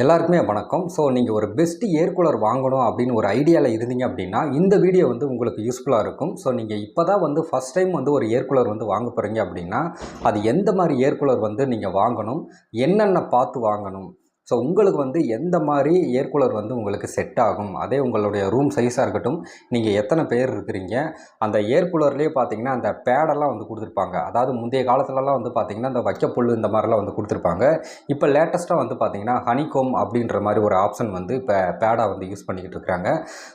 எல்லாருக்குமே வணக்கம். ஸோ நீங்கள் ஒரு பெஸ்ட் ஏர் கூலர் வாங்கணும் அப்படின்னு ஒரு ஐடியாவில் இருந்தீங்க அப்படின்னா இந்த வீடியோ வந்து உங்களுக்கு யூஸ்ஃபுல்லாக இருக்கும். ஸோ நீங்கள் இப்போ தான் வந்து ஃபஸ்ட் டைம் வந்து ஒரு ஏர் கூலர் வந்து வாங்க போகிறீங்க அப்படின்னா அது எந்த மாதிரி ஏர் கூலர் வந்து நீங்கள் வாங்கணும், என்னென்ன பார்த்து வாங்கணும், ஸோ உங்களுக்கு வந்து எந்த மாதிரி ஏர் கூலர் வந்து உங்களுக்கு செட் ஆகும், அதே உங்களுடைய ரூம் சைஸாக இருக்கட்டும், நீங்கள் எத்தனை பேர் இருக்கிறீங்க, அந்த ஏர் கூலர்லேயே பார்த்தீங்கன்னா அந்த பேடெல்லாம் வந்து கொடுத்துருப்பாங்க. அதாவது முந்தைய காலத்துலலாம் வந்து பார்த்திங்கன்னா அந்த வைக்கப்புல் இந்த மாதிரிலாம் வந்து கொடுத்துருப்பாங்க. இப்போ லேட்டஸ்ட்டாக வந்து பார்த்திங்கன்னா ஹனிகோம் அப்படின்ற மாதிரி ஒரு ஆப்ஷன் வந்து இப்போ பேடாக வந்து யூஸ் பண்ணிக்கிட்டு இருக்கிறாங்க.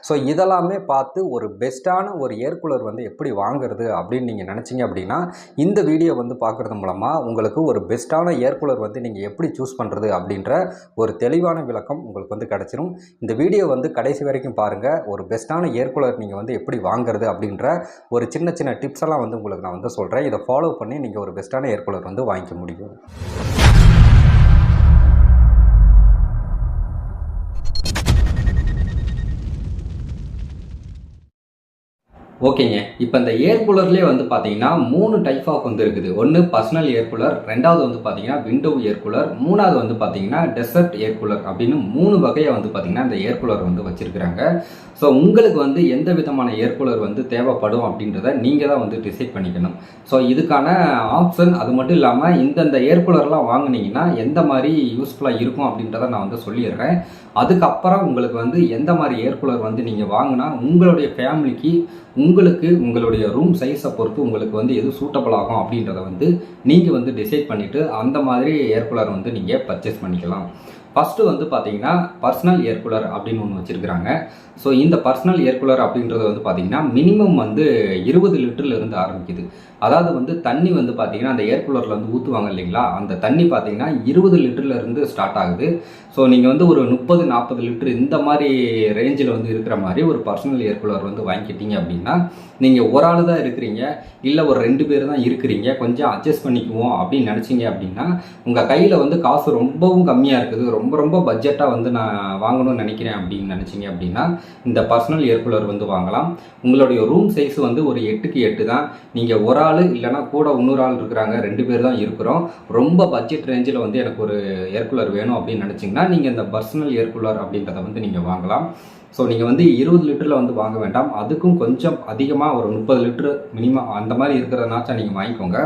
ஸோ இதெல்லாமே பார்த்து ஒரு பெஸ்ட்டான ஒரு ஏர் கூலர் வந்து எப்படி வாங்குறது அப்படின்னு நீங்கள் நினச்சிங்க அப்படின்னா இந்த வீடியோ வந்து பார்க்குறது மூலமாக உங்களுக்கு ஒரு பெஸ்ட்டான ஏர் கூலர் வந்து நீங்கள் எப்படி சூஸ் பண்ணுறது அப்படின்ற ஒரு தெளிவான விளக்கம் உங்களுக்கு வந்து கிடச்சிரும். இந்த வீடியோ வந்து கடைசி வரைக்கும் பாருங்கள். ஒரு பெஸ்ட்டான ஏர் கூலர் நீங்கள் வந்து எப்படி வாங்குறது அப்படின்ற ஒரு சின்ன சின்ன டிப்ஸ் எல்லாம் வந்து உங்களுக்கு நான் வந்து சொல்கிறேன். இதை ஃபாலோ பண்ணி நீங்கள் ஒரு பெஸ்ட்டான ஏர் கூலர் வந்து வாங்கிக்க முடியும். ஓகேங்க. இப்போ இந்த ஏர் கூலர்லேயே வந்து பார்த்தீங்கன்னா 3 டைப் ஆஃப் வந்து இருக்குது. ஒன்று பர்சனல் ஏர் கூலர், ரெண்டாவது வந்து பார்த்தீங்கன்னா விண்டோ ஏர் கூலர், மூணாவது வந்து பார்த்தீங்கன்னா டெசர்ட் ஏர் கூலர் அப்படின்னு 3 வகையை வந்து பார்த்தீங்கன்னா இந்த ஏர் கூலர் வந்து வச்சுருக்கிறாங்க. ஸோ உங்களுக்கு வந்து எந்த விதமான ஏர் கூலர் வந்து தேவைப்படும் அப்படின்றத நீங்கள் தான் வந்து டிசைட் பண்ணிக்கணும். ஸோ இதுக்கான ஆப்ஷன் அது மட்டும் இல்லாமல் இந்தந்த ஏர் கூலர்லாம் வாங்கினீங்கன்னா எந்த மாதிரி யூஸ்ஃபுல்லாக இருக்கும் அப்படின்றத நான் வந்து சொல்லிடுறேன். அதுக்கப்புறம் உங்களுக்கு வந்து எந்த மாதிரி ஏர் கூலர் வந்து நீங்கள் வாங்கினா உங்களுடைய ஃபேமிலிக்கு உங்களுக்கு உங்களுடைய ரூம் சைஸை பொறுத்து உங்களுக்கு வந்து எது சூட்டபிள் ஆகும் அப்படின்றத வந்து நீங்கள் வந்து டிசைட் பண்ணிவிட்டு அந்த மாதிரி ஏர் கூலர் வந்து நீங்கள் பர்ச்சேஸ் பண்ணிக்கலாம். ஃபஸ்ட்டு வந்து பார்த்தீங்கன்னா பர்சனல் ஏர் கூலர் அப்படின்னு ஒன்று வச்சுருக்கிறாங்க. ஸோ இந்த பர்சனல் ஏர் கூலர் அப்படின்றது வந்து பார்த்தீங்கன்னா மினிமம் வந்து 20 லிட்டர்லேருந்து ஆரம்பிக்குது. அதாவது வந்து தண்ணி வந்து பார்த்தீங்கன்னா அந்த ஏர் கூலரில் வந்து ஊற்றுவாங்க இல்லைங்களா, அந்த தண்ணி பார்த்தீங்கன்னா 20 லிட்டர்லேருந்து ஸ்டார்ட் ஆகுது. ஸோ நீங்கள் வந்து ஒரு 30-40 லிட்டர் இந்த மாதிரி ரேஞ்சில் வந்து இருக்கிற மாதிரி ஒரு பர்சனல் ஏர் கூலர் வந்து வாங்கிக்கிட்டீங்க அப்படின்னா நீங்கள் ஒரு ஆள் தான் இருக்கிறீங்க, இல்லை ஒரு 2 பேர் தான் இருக்கிறீங்க, கொஞ்சம் அட்ஜஸ்ட் பண்ணிக்குவோம் அப்படின்னு நினச்சிங்க அப்படின்னா உங்கள் கையில் வந்து காசு ரொம்பவும் கம்மியாக இருக்குது, ரொம்ப ரொம்ப பட்ஜெட்டாக வந்து நான் வாங்கணும்னு நினைக்கிறேன் அப்படின்னு நினச்சிங்க அப்படின்னா இந்த பர்சனல் ஏர் கூலர் வந்து வாங்கலாம். உங்களுடைய ரூம் சைஸ் வந்து ஒரு 8க்கு 8 தான். நீங்கள் ஒரு ஆள் இல்லைனா கூட இன்னொரு ஆள் இருக்கிறாங்க, 2 பேர் தான் இருக்கிறோம், ரொம்ப பட்ஜெட் ரேஞ்சில் வந்து எனக்கு ஒரு ஏர் கூலர் வேணும் அப்படின்னு நினச்சிங்கன்னா நீங்கள் இந்த பர்சனல் ஏர் கூலர் அப்படின்றத வந்து நீங்கள் வாங்கலாம். ஸோ நீங்கள் வந்து 20 லிட்டரில் வந்து வாங்க வேண்டாம், அதுக்கும் கொஞ்சம் அதிகமாக ஒரு 30 லிட்டரு மினிமம் அந்த மாதிரி இருக்கிறதுனாச்சும் நீங்கள் வாங்கிக்கோங்க.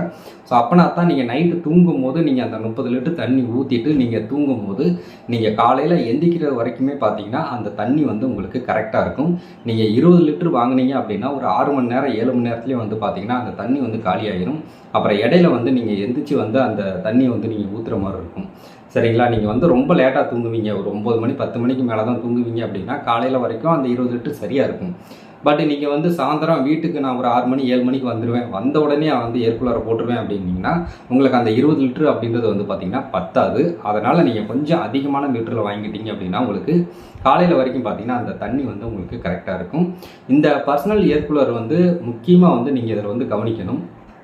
ஸோ அப்போனா தான் நீங்கள் நைட்டு தூங்கும் போது நீங்கள் அந்த 30 லிட்டர் தண்ணி ஊற்றிட்டு நீங்கள் தூங்கும் போது நீங்கள் காலையில் எந்திக்கிற வரைக்குமே பார்த்தீங்கன்னா அந்த தண்ணி வந்து உங்களுக்கு கரெக்டாக இருக்கும். நீங்கள் 20 லிட்டர் வாங்கினீங்க அப்படின்னா ஒரு 6 மணி நேரம் 7 மணி நேரத்துலேயே வந்து பார்த்தீங்கன்னா அந்த தண்ணி வந்து காலியாகிடும். அப்புறம் இடையில வந்து நீங்கள் எந்திரிச்சு வந்து அந்த தண்ணியை வந்து நீங்கள் ஊற்றுற மாதிரி இருக்கும். சரிங்களா? நீங்கள் வந்து ரொம்ப லேட்டாக தூங்குவீங்க, ஒரு 9 மணி 10 மணிக்கு மேலே தான் தூங்குவீங்க அப்படின்னா காலையில் வரைக்கும் அந்த 20 லிட்டர் சரியாக இருக்கும். பட் நீங்கள் வந்து சாயந்தரம் வீட்டுக்கு நான் ஒரு 6 மணி 7 மணிக்கு வந்துடுவேன், வந்த உடனே வந்து ஏர் கூலரை போட்டுருவேன் அப்படின்னீங்கன்னா உங்களுக்கு அந்த 20 லிட்டர் அப்படின்றது வந்து பார்த்திங்கன்னா பத்தாது. அதனால் நீங்கள் கொஞ்சம் அதிகமான லிட்டரில் வாங்கிட்டீங்க அப்படின்னா உங்களுக்கு காலையில் வரைக்கும் பார்த்திங்கன்னா அந்த தண்ணி வந்து உங்களுக்கு கரெக்டாக இருக்கும். இந்த பர்சனல் ஏர் கூலர் வந்து முக்கியமாக வந்து நீங்கள் இதில் வந்து கவனிக்கணும்.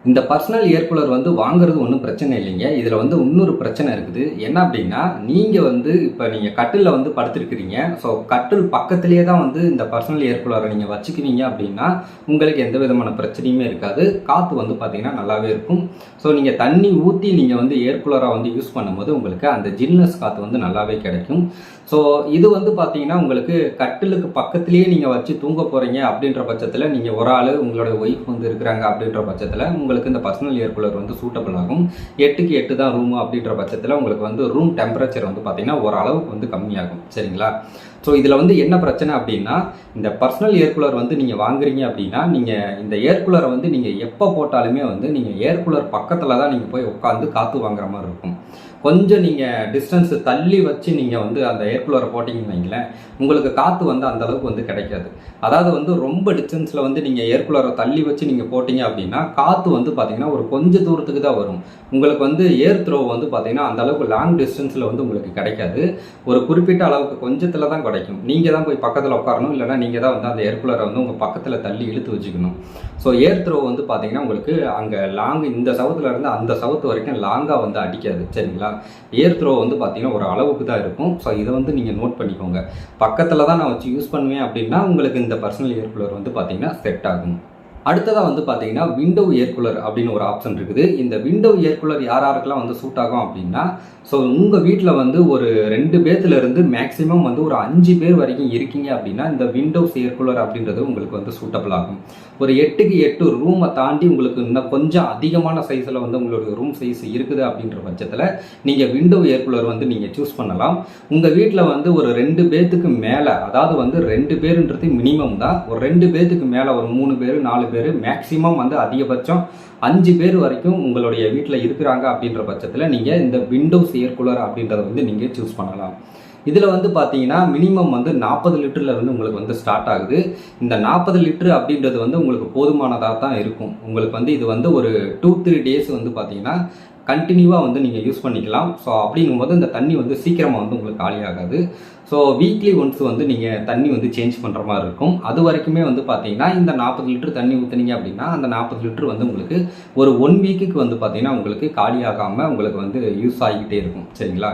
இந்த பர்சனல் ஏர் கூலர் வந்து வாங்குறது ஒன்றும் பிரச்சனை இல்லைங்க. இதில் வந்து இன்னொரு பிரச்சனை இருக்குது. என்ன அப்படின்னா நீங்கள் வந்து இப்போ நீங்கள் கட்டிலில் வந்து படுத்துருக்கிறீங்க. ஸோ கட்டில் பக்கத்துலேயே தான் வந்து இந்த பர்சனல் ஏர் கூலரை நீங்கள் வச்சுக்கிறீங்க அப்படின்னா உங்களுக்கு எந்த விதமான பிரச்சனையுமே இருக்காது. காற்று வந்து பார்த்திங்கன்னா நல்லாவே இருக்கும். ஸோ நீங்கள் தண்ணி ஊற்றி நீங்கள் வந்து ஏர் கூலரை வந்து யூஸ் பண்ணும்போது உங்களுக்கு அந்த ஜில்னஸ் காற்று வந்து நல்லாவே கிடைக்கும். ஸோ இது வந்து பார்த்தீங்கன்னா உங்களுக்கு கட்டிலுக்கு பக்கத்துலேயே நீங்கள் வச்சு தூங்க போகிறீங்க அப்படின்ற பட்சத்தில் நீங்கள் ஒரு ஆள் உங்களோட ஒய்ஃப் வந்து இருக்கிறாங்க அப்படின்ற பட்சத்தில் உங்களுக்கு இந்த பர்சனல் ஏர் கூலர் வந்து சூட்டபிள் ஆகும். 8க்கு 8 தான் ரூமு அப்படின்ற பட்சத்தில் உங்களுக்கு வந்து ரூம் டெம்பரேச்சர் வந்து பார்த்தீங்கன்னா ஓரளவுக்கு வந்து கம்மியாகும். சரிங்களா? ஸோ இதில் வந்து என்ன பிரச்சனை அப்படின்னா இந்த பர்சனல் ஏர் கூலர் வந்து நீங்கள் வாங்குறீங்க அப்படின்னா நீங்கள் இந்த ஏர் கூலரை வந்து நீங்கள் எப்போ போட்டாலுமே வந்து நீங்கள் ஏர் கூலர் பக்கத்தில் தான் நீங்கள் போய் உட்காந்து காற்று வாங்குற மாதிரி இருக்கும். கொஞ்சம் நீங்கள் டிஸ்டன்ஸ் தள்ளி வச்சு நீங்கள் வந்து அந்த ஏர் கூலரை போட்டிங்கன்னு வைங்களேன், உங்களுக்கு காற்று வந்து அந்தளவுக்கு வந்து கிடைக்காது. அதாவது வந்து ரொம்ப டிஸ்டன்ஸில் வந்து நீங்கள் ஏர் கூலரை தள்ளி வச்சு நீங்கள் போட்டிங்க அப்படின்னா காற்று வந்து பார்த்திங்கன்னா ஒரு கொஞ்சம் தூரத்துக்கு தான் வரும். உங்களுக்கு வந்து ஏர் த்ரோ வந்து பார்த்திங்கன்னா அந்தளவுக்கு லாங் டிஸ்டன்ஸில் வந்து உங்களுக்கு கிடைக்காது. ஒரு குறிப்பிட்ட அளவுக்கு கொஞ்சத்தில் தான் கிடைக்கும். நீங்கள் தான் போய் பக்கத்தில் உட்காரணும், இல்லைனா நீங்கள் தான் வந்து அந்த ஏர் கூலரை வந்து உங்கள் பக்கத்தில் தள்ளி இழுத்து வச்சுக்கணும். ஸோ ஏர் த்ரோ வந்து பார்த்திங்கன்னா உங்களுக்கு அங்கே லாங் இந்த சவுத்தில் இருந்து அந்த சவுத்து வரைக்கும் லாங்காக வந்து அடிக்காது. சரிங்களா? ஏர் த்ரோ வந்து பார்த்திங்கன்னா ஒரு அளவுக்கு தான் இருக்கும். ஸோ இதை வந்து நீங்கள் நோட் பண்ணிக்கோங்க. பக்கத்தில் தான் நான் வச்சு யூஸ் பண்ணுவேன் அப்படின்னா உங்களுக்கு இந்த பர்சனல் ஏர் கூலர் வந்து பார்த்திங்கன்னா செட் ஆகும். அடுத்ததாக வந்து பார்த்தீங்கன்னா விண்டோ ஏர் கூலர் அப்படின்னு ஒரு ஆப்ஷன் இருக்குது. இந்த விண்டோ ஏர் கூலர் யாருக்கெல்லாம் வந்து சூட் ஆகும் அப்படின்னா, ஸோ உங்கள் வீட்டில் வந்து ஒரு 2 பேர்த்துலேருந்து மேக்ஸிமம் வந்து ஒரு 5 பேர் வரைக்கும் இருக்கீங்க அப்படின்னா இந்த விண்டோஸ் ஏர் கூலர் அப்படின்றது உங்களுக்கு வந்து சூட்டபிள் ஆகும். ஒரு 8க்கு 8 ரூமை தாண்டி உங்களுக்கு இன்னும் கொஞ்சம் அதிகமான சைஸில் வந்து உங்களுடைய ரூம் சைஸ் இருக்குது அப்படின்ற பட்சத்தில் நீங்கள் விண்டோ ஏர் கூலர் வந்து நீங்கள் சூஸ் பண்ணலாம். உங்கள் வீட்டில் வந்து ஒரு 2 பேர்த்துக்கு மேலே, அதாவது வந்து 2 பேருன்றது மினிமம் தான். ஒரு 2 பேர்த்துக்கு மேலே ஒரு 3 பேர் 4 பேர் மேக்ஸிமம் வந்து அதிகபட்சம் 5 பேர் வரைக்கும் உங்களுடைய வீட்டில் இருக்கிறாங்க அப்படின்ற பட்சத்தில் நீங்கள் இந்த விண்டோஸ் ஏர் கூலர் அப்படின்றத வந்து நீங்கள் சூஸ் பண்ணலாம். இதில் வந்து பார்த்தீங்கன்னா மினிமம் வந்து 40 லிட்டரில் இருந்து உங்களுக்கு வந்து ஸ்டார்ட் ஆகுது. இந்த 40 லிட்டரு அப்படின்றது வந்து உங்களுக்கு போதுமானதாக தான் இருக்கும். உங்களுக்கு வந்து இது வந்து ஒரு 2-3 டேஸ் வந்து பார்த்தீங்கன்னா கண்டினியூவாக வந்து நீங்கள் யூஸ் பண்ணிக்கலாம். ஸோ அப்படிங்கும்போது இந்த தண்ணி வந்து சீக்கிரமாக வந்து உங்களுக்கு காலியாகாது. ஸோ வீக்லி ஒன்ஸ் வந்து நீங்கள் தண்ணி வந்து சேஞ்ச் பண்ணுற மாதிரி இருக்கும். அது வரைக்குமே வந்து பார்த்தீங்கன்னா இந்த 40 லிட்டர் தண்ணி ஊற்றுனீங்க அப்படின்னா அந்த 40 லிட்டர் வந்து உங்களுக்கு ஒரு 1 வீக்குக்கு வந்து பார்த்தீங்கன்னா உங்களுக்கு காலியாகாமல் உங்களுக்கு வந்து யூஸ் ஆகிக்கிட்டே இருக்கும். சரிங்களா?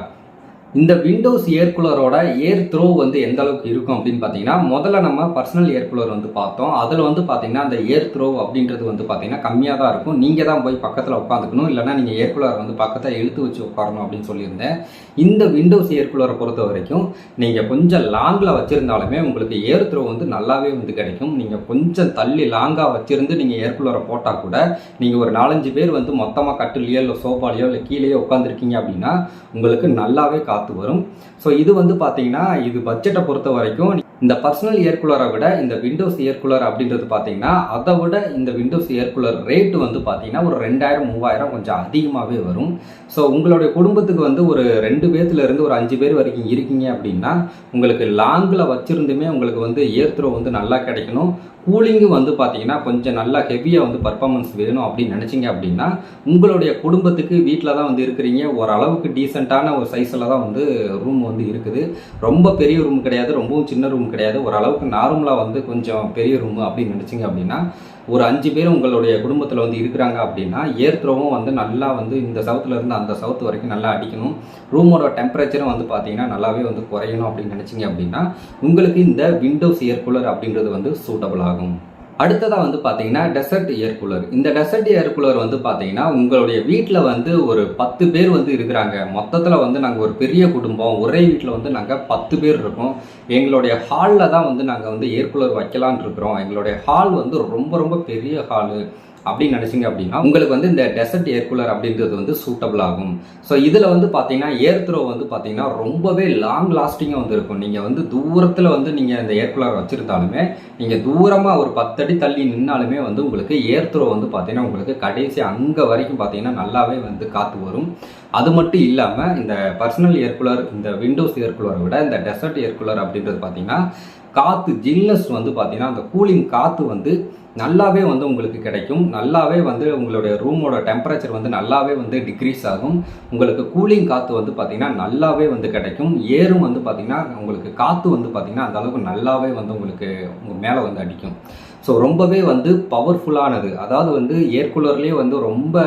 இந்த விண்டோஸ் ஏர் கூலரோட ஏர் த்ரோ வந்து எந்த அளவுக்கு இருக்கும் அப்படின்னு பார்த்தீங்கன்னா, முதல்ல நம்ம பர்சனல் ஏர் கூலர் வந்து பார்த்தோம். அதில் வந்து பார்த்தீங்கன்னா அந்த ஏர் த்ரோ அப்படின்றது வந்து பார்த்தீங்கன்னா கம்மியாக தான் இருக்கும். நீங்கள் தான் போய் பக்கத்தில் உட்காந்துக்கணும், இல்லைனா நீங்கள் ஏர் கூலர் வந்து பக்கத்தில் இழுத்து வச்சு உட்காரணும் அப்படின்னு சொல்லியிருந்தேன். இந்த விண்டோஸ் ஏர் கூலரை பொறுத்த வரைக்கும் நீங்கள் கொஞ்சம் லாங்கில் வச்சுருந்தாலுமே உங்களுக்கு ஏர் த்ரோ வந்து நல்லாவே வந்து கிடைக்கும். நீங்கள் கொஞ்சம் தள்ளி லாங்காக வச்சுருந்து நீங்கள் ஏர் கூலரை போட்டால் கூட நீங்கள் ஒரு 4-5 பேர் வந்து மொத்தமாக கட்டுலையோ இல்லை சோஃபாலையோ இல்லை கீழேயோ உட்காந்துருக்கீங்க அப்படின்னா உங்களுக்கு நல்லாவே வரும். ஸோ இது வந்து பார்த்தீங்கன்னா இது பட்ஜெட்டை பொறுத்த வரைக்கும் இந்த பர்சனல் ஏர் கூலரை விட இந்த விண்டோஸ் ஏர் கூலர் அப்படின்றது பார்த்தீங்கன்னா அதை விட இந்த விண்டோஸ் ஏர் கூலர் ரேட்டு வந்து பார்த்தீங்கன்னா ஒரு 2000-3000 கொஞ்சம் அதிகமாகவே வரும். ஸோ உங்களுடைய குடும்பத்துக்கு வந்து ஒரு 2 பேர்த்துலேருந்து ஒரு 5 பேர் வரைக்கும் இருக்கீங்க அப்படின்னா உங்களுக்கு லாங்கில் வச்சுருந்துமே உங்களுக்கு வந்து ஏர் த்ரோ வந்து நல்லா கிடைக்கணும். கூலிங்கு வந்து பார்த்தீங்கன்னா கொஞ்சம் நல்லா ஹெவியாக வந்து பர்ஃபார்மன்ஸ் வேணும் அப்படின்னு நினச்சிங்க அப்படின்னா உங்களுடைய குடும்பத்துக்கு வீட்டில் தான் வந்து இருக்கிறீங்க, ஓரளவுக்கு டீசெண்டான ஒரு சைஸில் தான் வந்து ரூம் வந்து இருக்குது. ரொம்ப பெரிய ரூம் கிடையாது, ரொம்பவும் சின்ன ரூம் கிடையாது, ஓரளவுக்கு நார்மலாக வந்து கொஞ்சம் பெரிய ரூம் அப்படின்னு நினச்சிங்க அப்படின்னா ஒரு 5 பேர் உங்களுடைய குடும்பத்தில் வந்து இருக்கிறாங்க அப்படின்னா ஏர் த்ரோவும் வந்து நல்லா வந்து இந்த சவுத்துலேருந்து அந்த சவுத்து வரைக்கும் நல்லா அடிக்கணும். ரூமோட டெம்பரேச்சரும் வந்து பார்த்தீங்கன்னா நல்லாவே வந்து குறையணும் அப்படின்னு நினச்சிங்க அப்படின்னா உங்களுக்கு இந்த விண்டோஸ் ஏர் கூலர் அப்படின்றது வந்து சூட்டபிள் ஆகும். அடுத்ததாக வந்து பார்த்தீங்கன்னா டெசர்ட் ஏர் கூலர். இந்த டெசர்ட் ஏர் கூலர் வந்து பார்த்தீங்கன்னா உங்களுடைய வீட்டில் வந்து ஒரு 10 பேர் வந்து இருக்கிறாங்க. மொத்தத்தில் வந்து நாங்கள் ஒரு பெரிய குடும்பம், ஒரே வீட்டில் வந்து நாங்கள் 10 பேர் இருக்கோம். எங்களுடைய ஹாலில் தான் வந்து நாங்கள் வந்து ஏர் கூலர் வைக்கலான் இருக்கிறோம். எங்களுடைய ஹால் வந்து ரொம்ப ரொம்ப பெரிய ஹாலு அப்படின்னு நினச்சிங்க அப்படின்னா உங்களுக்கு வந்து இந்த டெசர்ட் ஏர் கூலர் அப்படின்றது வந்து சூட்டபிள் ஆகும். ஸோ இதில் வந்து பார்த்தீங்கன்னா ஏர் த்ரோ வந்து பார்த்தீங்கன்னா ரொம்பவே லாங் லாஸ்டிங்காக வந்து இருக்கும். நீங்கள் வந்து தூரத்தில் வந்து நீங்கள் இந்த ஏர் கூலர் வச்சுருந்தாலுமே நீங்கள் தூரமாக ஒரு 10 அடி தள்ளி நின்னாலுமே வந்து உங்களுக்கு ஏர் த்ரோ வந்து பார்த்தீங்கன்னா உங்களுக்கு கடைசி அங்கே வரைக்கும் பார்த்தீங்கன்னா நல்லாவே வந்து காற்று வரும். அது மட்டும் இல்லாமல் இந்த பர்சனல் ஏர் கூலர், இந்த விண்டோஸ் ஏர் கூலரை விட இந்த டெசர்ட் ஏர் கூலர் அப்படின்றது பார்த்தீங்கன்னா காற்று ஜில்னஸ் வந்து பார்த்தீங்கன்னா அந்த கூலிங் காற்று வந்து நல்லாவே வந்து உங்களுக்கு கிடைக்கும். நல்லாவே வந்து உங்களுடைய ரூமோட டெம்பரேச்சர் வந்து நல்லாவே வந்து டிக்ரீஸ் ஆகும். உங்களுக்கு கூலிங் காற்று வந்து பார்த்திங்கன்னா நல்லாவே வந்து கிடைக்கும். ஏரும் வந்து பார்த்திங்கன்னா உங்களுக்கு காற்று வந்து பார்த்திங்கன்னா அந்த அளவுக்கு நல்லாவே வந்து உங்களுக்கு உங்கள் மேலே வந்து அடிக்கும். ஸோ ரொம்பவே வந்து பவர்ஃபுல்லானது. அதாவது வந்து ஏர் கூலர்லேயே வந்து ரொம்ப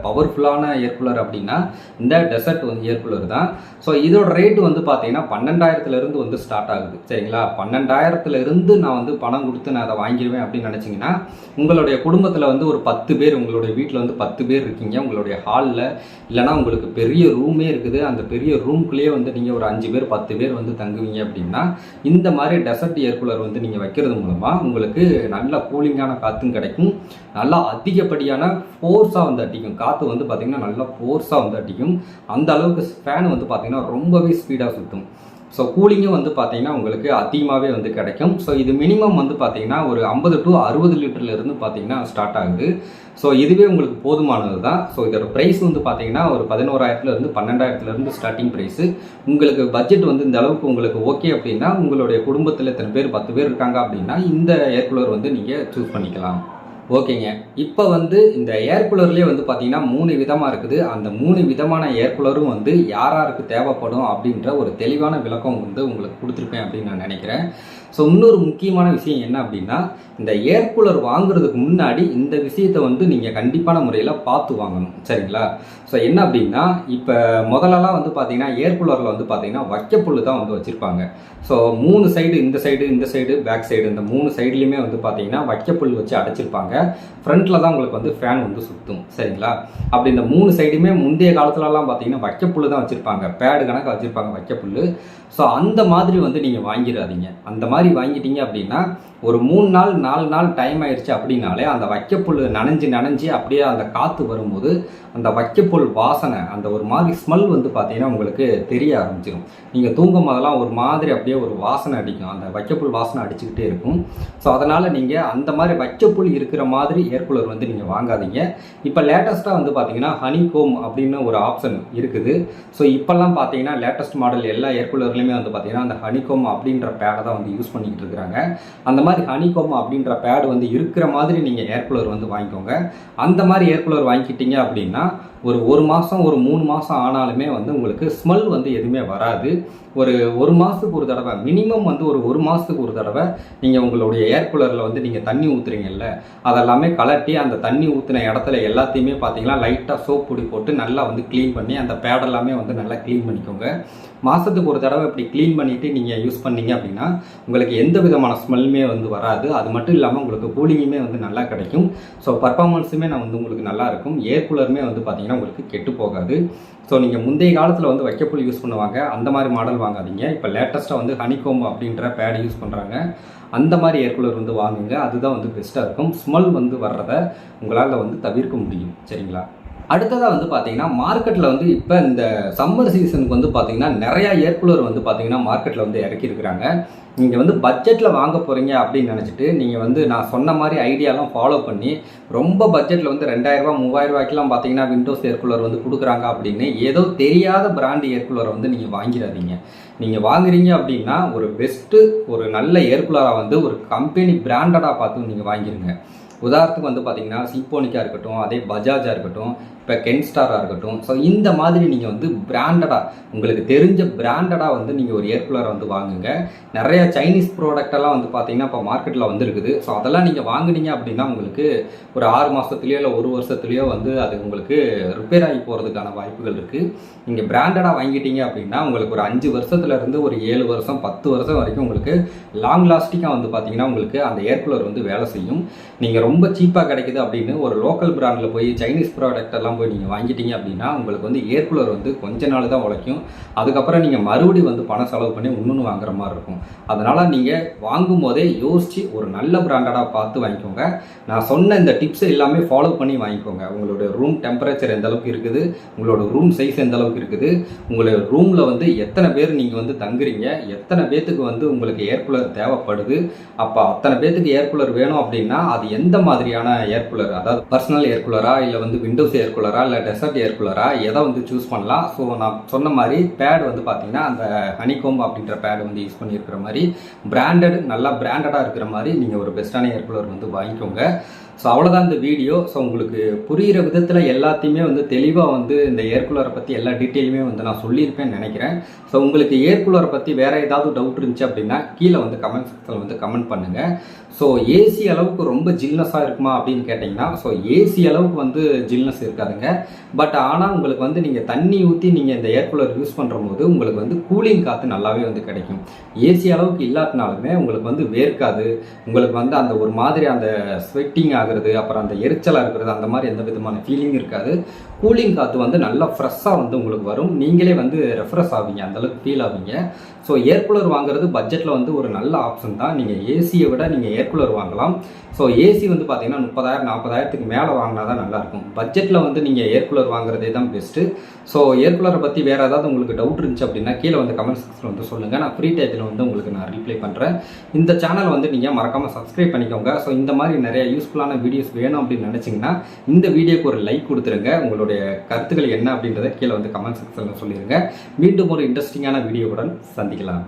பவர்ஃபுல்லான ஏர் கூலர் அப்படின்னா இந்த டெசர்ட் வந்து ஏர் கூலர் தான். ஸோ இதோட ரேட்டு வந்து பார்த்தீங்கன்னா 12,000 வந்து ஸ்டார்ட் ஆகுது. சரிங்களா? 12,000 நான் வந்து பணம் கொடுத்து நான் அதை வாங்கிடுவேன் அப்படின்னு நினச்சிங்கன்னா உங்களுடைய குடும்பத்தில் வந்து ஒரு 10 பேர், உங்களுடைய வீட்டில் வந்து 10 பேர் இருக்கீங்க, உங்களுடைய ஹாலில் இல்லைனா உங்களுக்கு பெரிய ரூமே இருக்குது, அந்த பெரிய ரூம்குள்ளேயே வந்து நீங்கள் ஒரு 5 பேர் 10 பேர் வந்து தங்குவீங்க அப்படின்னா இந்த மாதிரி டெசர்ட் ஏர் கூலர் வந்து நீங்கள் வைக்கிறது மூலமாக உங்களுக்கு நல்ல கூலிங்கான காற்றும் கிடைக்கும். நல்லா அதிகப்படியான ஃபோர்ஸாக வந்து அடிக்கும். காற்று வந்து பார்த்திங்கன்னா நல்லா ஃபோர்ஸாக வந்து அடிக்கும். அந்த அளவுக்கு ஃபேன் வந்து பார்த்திங்கன்னா ரொம்பவே ஸ்பீடாக சுற்றும். ஸோ கூலிங்கும் வந்து பார்த்தீங்கன்னா உங்களுக்கு அதிகமாகவே வந்து கிடைக்கும். ஸோ இது மினிமம் வந்து பார்த்தீங்கன்னா ஒரு 50 to 60 லிட்டர்லேருந்து பார்த்தீங்கன்னா ஸ்டார்ட் ஆகுது. ஸோ இதுவே உங்களுக்கு போதுமானது தான். ஸோ இதோட ப்ரைஸ் வந்து பார்த்தீங்கன்னா ஒரு 11,000 12,000 ஸ்டார்டிங் ப்ரைஸு. உங்களுக்கு பட்ஜெட் வந்து இந்த அளவுக்கு உங்களுக்கு ஓகே அப்படின்னா உங்களுடைய குடும்பத்தில் எத்தனை பேர் 10 பேர் இருக்காங்க அப்படின்னா இந்த ஏர் கூலர் வந்து நீங்கள் சூஸ் பண்ணிக்கலாம். ஓகேங்க. இப்போ வந்து இந்த ஏர் கூலர்லேயே வந்து பார்த்தீங்கன்னா 3 விதமாக இருக்குது. அந்த 3 விதமான ஏர் கூலரும் வந்து யாருக்கு தேவைப்படும் அப்படின்ற ஒரு தெளிவான விளக்கம் வந்து உங்களுக்கு கொடுத்துருப்பேன் அப்படின்னு நான் நினைக்கிறேன். ஸோ இன்னொரு முக்கியமான விஷயம் என்ன அப்படின்னா இந்த ஏர் கூலர் வாங்குறதுக்கு முன்னாடி இந்த விஷயத்தை வந்து நீங்கள் கண்டிப்பான முறையில் பார்த்து வாங்கணும். சரிங்களா? ஸோ என்ன அப்படின்னா இப்போ முதலெல்லாம் வந்து பார்த்தீங்கன்னா ஏர் கூலரில் வந்து பார்த்தீங்கன்னா வைக்கப்புல் தான் வந்து வச்சுருப்பாங்க. ஸோ 3 சைடு, இந்த சைடு பேக் சைடு, இந்த 3 சைட்லேயுமே வந்து பார்த்தீங்கன்னா வைக்கப்புல் வச்சு அடைச்சிருப்பாங்க. ஃப்ரண்ட்டில் தான் உங்களுக்கு வந்து ஃபேன் வந்து சுற்றும். சரிங்களா? அப்படி இந்த 3 சைடுமே முந்தைய காலத்துலலாம் பார்த்தீங்கன்னா வைக்கப்புல் தான் வச்சுருப்பாங்க, பேடு கணக்காக வச்சுருப்பாங்க வைக்கப்புல். ஸோ அந்த மாதிரி வந்து நீங்கள் வாங்கிடாதீங்க. அந்த மாதிரி வாங்கிட்டீங்க அப்படின்னா ஒரு 3 நாள் 4 நாள் டைம் ஆயிடுச்சு அப்படின்னாலே அந்த வைக்கப்புல் நனைஞ்சு அப்படியே அந்த காற்று வரும்போது அந்த வைக்கப்புல் வாசனை, அந்த ஒரு மாதிரி ஸ்மெல் வந்து பார்த்தீங்கன்னா உங்களுக்கு தெரிய ஆரம்பிச்சிடும். நீங்கள் தூங்கும் போதெல்லாம் ஒரு மாதிரி அப்படியே ஒரு வாசனை அடிக்கும், அந்த வைக்கப்புல் வாசனை அடிச்சுக்கிட்டே இருக்கும். ஸோ அதனால் நீங்கள் அந்த மாதிரி வைக்கப்புல் இருக்கிற மாதிரி ஏர் கூலர் வந்து நீங்கள் வாங்காதீங்க. இப்போ லேட்டஸ்ட்டாக வந்து பார்த்தீங்கன்னா ஹனிகோம் அப்படின்னு ஒரு ஆப்ஷன் இருக்குது. ஸோ இப்போல்லாம் பார்த்தீங்கன்னா லேட்டஸ்ட் மாடல் எல்லா ஏர் கூலர்லையுமே வந்து பார்த்தீங்கன்னா அந்த ஹனிகோம் அப்படின்ற பேடை தான் வந்து யூஸ் பண்ணிக்கிட்டு இருக்கிறாங்க. அந்த மாதிரி ஹனிகோம் அப்படின்ற பேடு வந்து இருக்கிற மாதிரி நீங்கள் ஏர் கூலர் வந்து வாங்கிக்கோங்க. அந்த மாதிரி ஏர் கூலர் வாங்கிக்கிட்டீங்க அப்படின்னா ஒரு மாதம் ஒரு 3 மாதம் ஆனாலுமே வந்து உங்களுக்கு ஸ்மெல் வந்து எதுவுமே வராது. ஒரு மாதத்துக்கு ஒரு தடவை, மினிமம் வந்து ஒரு மாதத்துக்கு ஒரு தடவை நீங்கள் உங்களுடைய ஏர் கூலரில் வந்து நீங்கள் தண்ணி ஊற்றுறீங்கல்ல, அதெல்லாமே கலட்டி அந்த தண்ணி ஊற்றின இடத்துல எல்லாத்தையுமே பார்த்தீங்கன்னா லைட்டாக சோப் பொடி போட்டு நல்லா வந்து க்ளீன் பண்ணி அந்த பேடெல்லாமே வந்து நல்லா க்ளீன் பண்ணிக்கோங்க. மாதத்துக்கு ஒரு தடவை இப்படி க்ளீன் பண்ணிவிட்டு நீங்கள் யூஸ் பண்ணீங்க அப்படின்னா உங்களுக்கு எந்த விதமான ஸ்மெல்லுமே வந்து வராது. அது மட்டும் இல்லாமல் உங்களுக்கு கூலிங்குமே வந்து நல்லா கிடைக்கும். ஸோ பர்ஃபார்மன்ஸுமே நான் வந்து உங்களுக்கு நல்லாயிருக்கும். ஏர் கூலருமே வந்து பார்த்தீங்கன்னா உங்களுக்கு கெட்டு போகாது. ஸோ நீங்கள் முந்தைய காலத்தில் வந்து வைக்கப்புல் யூஸ் பண்ணுவாங்க, அந்த மாதிரி மாடல் வாங்காதீங்க. இப்போ லேட்டஸ்ட்டாக வந்து ஹனிகோம் அப்படின்ற பேட் யூஸ் பண்ணுறாங்க, அந்த மாதிரி ஏர் கூலர் வந்து வாங்குங்க. அதுதான் வந்து பெஸ்ட்டாக இருக்கும். ஸ்மெல் வந்து வர்றதை உங்களால் வந்து தவிர்க்க முடியும். சரிங்களா? அடுத்ததாக வந்து பார்த்தீங்கன்னா மார்க்கெட்டில் வந்து இப்போ இந்த சம்மர் சீசனுக்கு வந்து பார்த்தீங்கன்னா நிறையா ஏர் கூலர் வந்து பார்த்தீங்கன்னா மார்க்கெட்டில் வந்து இறக்கியிருக்கிறாங்க. நீங்கள் வந்து பட்ஜெட்டில் வாங்க போகிறீங்க அப்படின்னு நினச்சிட்டு நீங்கள் வந்து நான் சொன்ன மாதிரி ஐடியாலாம் ஃபாலோ பண்ணி ரொம்ப பட்ஜெட்டில் வந்து 2000 3000 பார்த்தீங்கன்னா விண்டோஸ் ஏர் கூலர் வந்து கொடுக்குறாங்க அப்படின்னு ஏதோ தெரியாத பிராண்ட் ஏர் கூலரை வந்து நீங்கள் வாங்கிடாதீங்க. நீங்கள் வாங்குறீங்க அப்படின்னா ஒரு பெஸ்ட்டு ஒரு நல்ல ஏர் கூலராக வந்து ஒரு கம்பெனி பிராண்டடாக பார்த்து நீங்கள் வாங்கிடுங்க. உதாரணத்துக்கு வந்து பார்த்தீங்கன்னா சிம்போனிக்காக இருக்கட்டும், அதே பஜாஜாக இருக்கட்டும், இப்போ கென்ஸ்டாராக இருக்கட்டும். ஸோ இந்த மாதிரி நீங்கள் வந்து பிராண்டடாக உங்களுக்கு தெரிஞ்ச பிராண்டடாக வந்து நீங்கள் ஒரு ஏர் கூலரை வந்து வாங்குங்க. நிறைய சைனீஸ் ப்ராடக்டெல்லாம் வந்து பார்த்தீங்கன்னா இப்போ மார்க்கெட்டில் வந்துருக்குது. ஸோ அதெல்லாம் நீங்கள் வாங்குனீங்க அப்படின்னா உங்களுக்கு ஒரு 6 மாதத்துலேயோ இல்லை 1 வருஷத்துலேயோ வந்து அது உங்களுக்கு ரிப்பேர் ஆகி போகிறதுக்கான வாய்ப்புகள் இருக்குது. நீங்கள் பிராண்டடாக வாங்கிட்டீங்க அப்படின்னா உங்களுக்கு ஒரு 5 வருஷத்துலேருந்து ஒரு 7 வருஷம் 10 வருஷம் வரைக்கும் உங்களுக்கு லாங் லாஸ்டிங்காக வந்து பார்த்தீங்கன்னா உங்களுக்கு அந்த ஏர் கூலர் வந்து வேலை செய்யும். நீங்கள் ரொம்ப சீப்பாக கிடைக்குது அப்படின்னு ஒரு லோக்கல் பிராண்டில் போய் சைனீஸ் ப்ராடக்ட் எல்லாம் போய் நீங்கள் வாங்கிட்டீங்க அப்படின்னா உங்களுக்கு வந்து ஏர் கூலர் வந்து கொஞ்ச நாள் தான் உழைக்கும். அதுக்கப்புறம் நீங்கள் மறுபடியும் வந்து பணம் செலவு பண்ணி இன்னொன்று வாங்குற மாதிரி இருக்கும். அதனால் நீங்கள் வாங்கும் போதே யோசித்து ஒரு நல்ல பிராண்டடாக பார்த்து வாங்கிக்கோங்க. நான் சொன்ன இந்த டிப்ஸ் எல்லாமே ஃபாலோ பண்ணி வாங்கிக்கோங்க. உங்களுடைய ரூம் டெம்பரேச்சர் எந்த அளவுக்கு இருக்குது, உங்களோட ரூம் சைஸ் எந்த அளவுக்கு இருக்குது, உங்களுடைய ரூமில் வந்து எத்தனை பேர் நீங்கள் வந்து தங்குறீங்க, எத்தனை பேத்துக்கு வந்து உங்களுக்கு ஏர் கூலர் தேவைப்படுது, அப்போ அத்தனை பேத்துக்கு ஏர் கூலர் வேணும் அப்படின்னா அது எந்த மாதிரியான ஏர் கூலர், அதாவது பர்சனல் ஏர் கூலரா இல்லை வந்து விண்டோஸ் ஏர் கூலரா இல்லை டெசர்ட் ஏர் கூலரா, எதை வந்து சூஸ் பண்ணலாம். ஸோ நான் சொன்ன மாதிரி பேட் வந்து பார்த்தீங்கன்னா அந்த ஹனிகோம் அப்படின்ற பேட் வந்து யூஸ் பண்ணியிருக்கிற மாதிரி பிராண்டட், நல்லா பிராண்டடாக இருக்கிற மாதிரி நீங்கள் ஒரு பெஸ்ட்டான ஏர் கூலர் வந்து வாங்கிக்கோங்க. ஸோ அவ்வளோதான் இந்த வீடியோ. ஸோ உங்களுக்கு புரிகிற விதத்தில் எல்லாத்தையுமே வந்து தெளிவாக வந்து இந்த ஏர் கூலரை பற்றி எல்லா டீட்டெயிலுமே வந்து நான் சொல்லியிருப்பேன்னு நினைக்கிறேன். ஸோ உங்களுக்கு ஏர் கூலரை பற்றி வேறு ஏதாவது டவுட் இருந்துச்சு அப்படின்னா கீழே வந்து கமெண்ட் செக்ஷனில் வந்து கமெண்ட் பண்ணுங்கள். ஸோ ஏசி அளவுக்கு ரொம்ப ஜில்னஸாக இருக்குமா அப்படின்னு கேட்டிங்கன்னா, ஸோ ஏசி அளவுக்கு வந்து ஜில்னஸ் இருக்காதுங்க. பட் ஆனால் உங்களுக்கு வந்து நீங்கள் தண்ணி ஊற்றி நீங்கள் இந்த ஏர் கூலர் யூஸ் பண்ணுற போது உங்களுக்கு வந்து கூலிங் காற்று நல்லாவே வந்து கிடைக்கும். ஏசி அளவுக்கு இல்லாட்டினாலுமே உங்களுக்கு வந்து வேர்க்காது, உங்களுக்கு வந்து அந்த ஒரு மாதிரி அந்த ஸ்வெட்டிங் ஆகிறது, அப்புறம் அந்த எரிச்சலாக இருக்கிறது, அந்த மாதிரி எந்த விதமான ஃபீலிங் இருக்காது. கூலிங் காற்று வந்து நல்லா ஃப்ரெஷ்ஷாக வந்து உங்களுக்கு வரும். நீங்களே வந்து ரெஃப்ரெஷ் ஆவீங்க, அந்தளவுக்கு ஃபீல் ஆவீங்க. ஸோ ஏர் கூலர் வாங்குறது பட்ஜெட்டில் வந்து ஒரு நல்ல ஆப்ஷன் தான். நீங்கள் ஏசியை விட நீங்கள் ஏர் கூலர் வாங்கலாம். ஸோ ஏசி வந்து பார்த்தீங்கன்னா 30,000 40,000க்கு மேலே வாங்கினா தான் நல்லாயிருக்கும். பட்ஜெட்டில் வந்து நீங்கள் ஏர் கூலர் வாங்குறதே தான் பெஸ்ட்டு. ஸோ ஏர் கூலரை பற்றி வேறு ஏதாவது உங்களுக்கு டவுட் இருந்துச்சு அப்படின்னா கீழே வந்து கமெண்ட் செக்ஷனில் வந்து சொல்லுங்கள். நான் ஃப்ரீ டைத்தில் வந்து உங்களுக்கு நான் ரிப்ளை பண்ணுறேன். இந்த சேனல் வந்து நீங்கள் மறக்காமல் சப்ஸ்கிரைப் பண்ணிக்கோங்க. ஸோ இந்த மாதிரி நிறைய யூஸ்ஃபுல்லான வீடியோஸ் வேணும் அப்படின்னு நினச்சிங்கன்னா இந்த வீடியோக்கு ஒரு லைக் கொடுத்துருங்க. உங்களுடைய கருத்துக்கள் என்ன அப்படின்றத கீழே வந்து கமெண்ட் செக்ஷனில் சொல்லிடுங்க. மீண்டும் ஒரு இன்ட்ரெஸ்டிங்கான வீடியோவுடன் சந்திக்கலாம்.